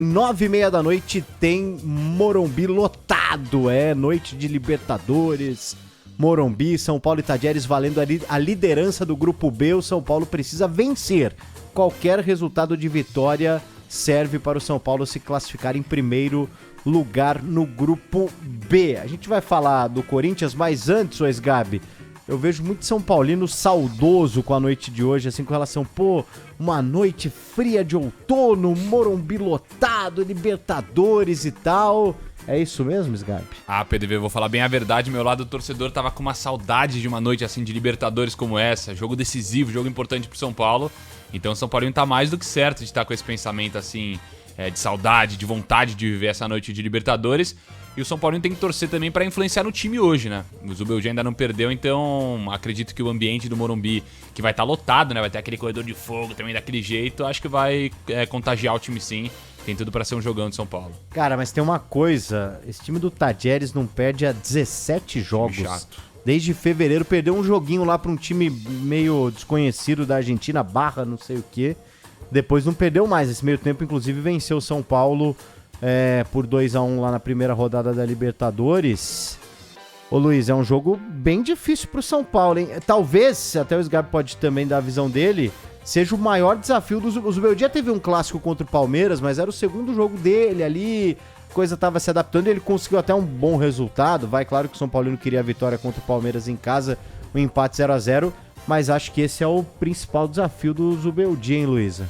9h30 da noite tem Morumbi lotado, noite de Libertadores, Morumbi, São Paulo e Tajeres valendo a liderança do Grupo B. O São Paulo precisa vencer. Qualquer resultado de vitória serve para o São Paulo se classificar em primeiro lugar no Grupo B. A gente vai falar do Corinthians, mas antes, Gabi, eu vejo muito São Paulino saudoso com a noite de hoje, assim, com relação, uma noite fria de outono, Morumbi lotado, Libertadores e tal. É isso mesmo, Sgarbi? PDV, vou falar bem a verdade, meu lado torcedor tava com uma saudade de uma noite assim de Libertadores como essa, jogo decisivo, jogo importante pro São Paulo. Então o São Paulinho tá mais do que certo de estar com esse pensamento assim, de saudade, de vontade de viver essa noite de Libertadores. E o São Paulinho tem que torcer também para influenciar no time hoje, né? O Zubeldia ainda não perdeu, então acredito que o ambiente do Morumbi, que vai estar lotado, né? Vai ter aquele corredor de fogo também daquele jeito, acho que vai contagiar o time sim. Tem tudo para ser um jogão de São Paulo. Cara, mas tem uma coisa, esse time do Tajeres não perde há 17 jogos. Chato. Desde fevereiro perdeu um joguinho lá para um time meio desconhecido da Argentina, Barra, não sei o quê. Depois não perdeu mais, esse meio tempo inclusive venceu o São Paulo por 2-1 lá na primeira rodada da Libertadores. Ô Luiz, é um jogo bem difícil pro São Paulo, hein? Talvez, até o Sgarbi pode também dar a visão dele, seja o maior desafio do Zubeldia. Teve um clássico contra o Palmeiras, mas era o segundo jogo dele ali, a coisa tava se adaptando e ele conseguiu até um bom resultado. Claro que o São Paulino queria a vitória contra o Palmeiras em casa, o empate 0-0, mas acho que esse é o principal desafio do Zubeldia, hein, Luísa?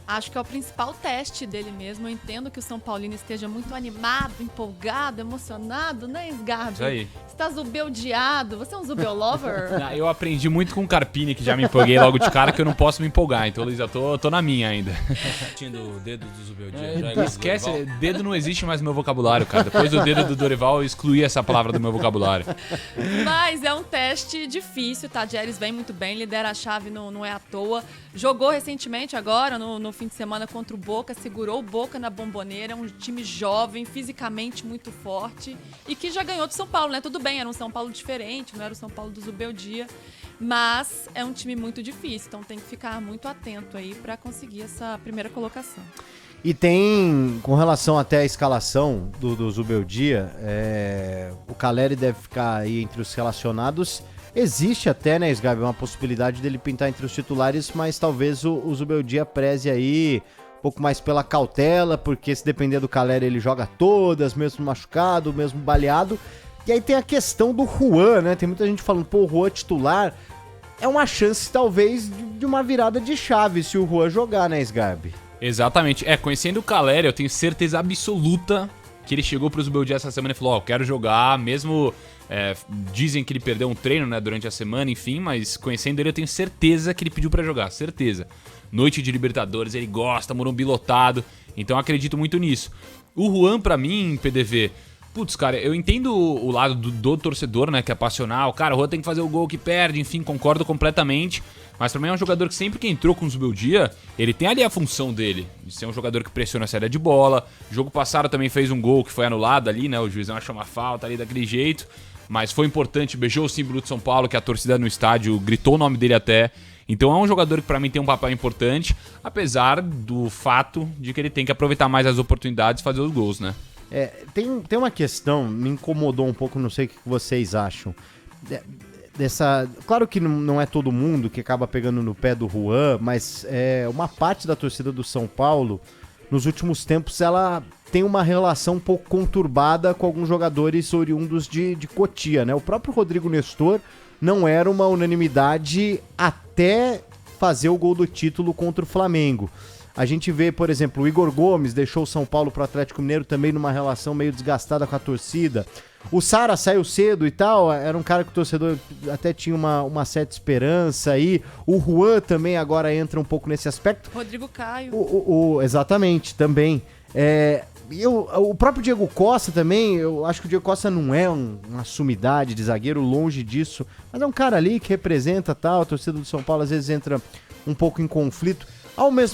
Acho que é o principal teste dele mesmo. Eu entendo que o São Paulino esteja muito animado, empolgado, emocionado, né, Sgarbi? Isso aí. Você tá zubeldiado, você é um zubel lover? Eu aprendi muito com o Carpini, que já me empolguei logo de cara, que eu não posso me empolgar. Então, Luiz, eu tô na minha ainda. O dedo do Zubeldia. Esquece, dedo não existe mais no meu vocabulário, cara. Depois do dedo do Dorival, eu excluí essa palavra do meu vocabulário. Mas é um teste difícil, tá? Tajeres vem muito bem, lidera a chave, não é à toa. Jogou recentemente agora, no fim de semana contra o Boca, segurou o Boca na Bomboneira, é um time jovem, fisicamente muito forte e que já ganhou do São Paulo, né? Tudo bem, era um São Paulo diferente, não era o São Paulo do Zubeldia, mas é um time muito difícil, então tem que ficar muito atento aí para conseguir essa primeira colocação. E tem, com relação até à escalação do Zubeldia, o Caleri deve ficar aí entre os relacionados. Existe até, né, Sgarbi, uma possibilidade dele pintar entre os titulares, mas talvez o Zubeldia preze aí um pouco mais pela cautela, porque se depender do Caleri ele joga todas, mesmo machucado, mesmo baleado. E aí tem a questão do Juan, né? Tem muita gente falando, o Juan titular é uma chance talvez de uma virada de chave se o Juan jogar, né, Sgarbi? Exatamente. Conhecendo o Caleri, eu tenho certeza absoluta que ele chegou pro Zubeldia essa semana e falou, quero jogar, mesmo... dizem que ele perdeu um treino, né, durante a semana, enfim, mas conhecendo ele eu tenho certeza que ele pediu pra jogar, certeza. Noite de Libertadores, ele gosta, Morumbi lotado, então eu acredito muito nisso. O Juan, pra mim, PDV, cara, eu entendo o lado do torcedor, né, que é passional, cara, o Juan tem que fazer o gol que perde, enfim, concordo completamente, mas pra mim é um jogador que sempre que entrou com o Zubeldia, ele tem ali a função dele, de ser um jogador que pressiona a saída de bola. Jogo passado também fez um gol que foi anulado ali, né, o juizão achou uma falta ali daquele jeito, mas foi importante, beijou o símbolo de São Paulo, que a torcida no estádio gritou o nome dele até. Então é um jogador que pra mim tem um papel importante, apesar do fato de que ele tem que aproveitar mais as oportunidades e fazer os gols, né? Tem uma questão, me incomodou um pouco, não sei o que vocês acham, claro que não é todo mundo que acaba pegando no pé do Juan, mas uma parte da torcida do São Paulo, nos últimos tempos, ela tem uma relação um pouco conturbada com alguns jogadores oriundos de Cotia, né? O próprio Rodrigo Nestor não era uma unanimidade até fazer o gol do título contra o Flamengo. A gente vê, por exemplo, o Igor Gomes deixou o São Paulo pro Atlético Mineiro também numa relação meio desgastada com a torcida. O Sara saiu cedo e tal, era um cara que o torcedor até tinha uma certa esperança aí. O Juan também agora entra um pouco nesse aspecto. Rodrigo Caio. Exatamente, também. O próprio Diego Costa também, eu acho que o Diego Costa não é uma sumidade de zagueiro, longe disso, mas é um cara ali que representa tal, a torcida do São Paulo às vezes entra um pouco em conflito. Ao mesmo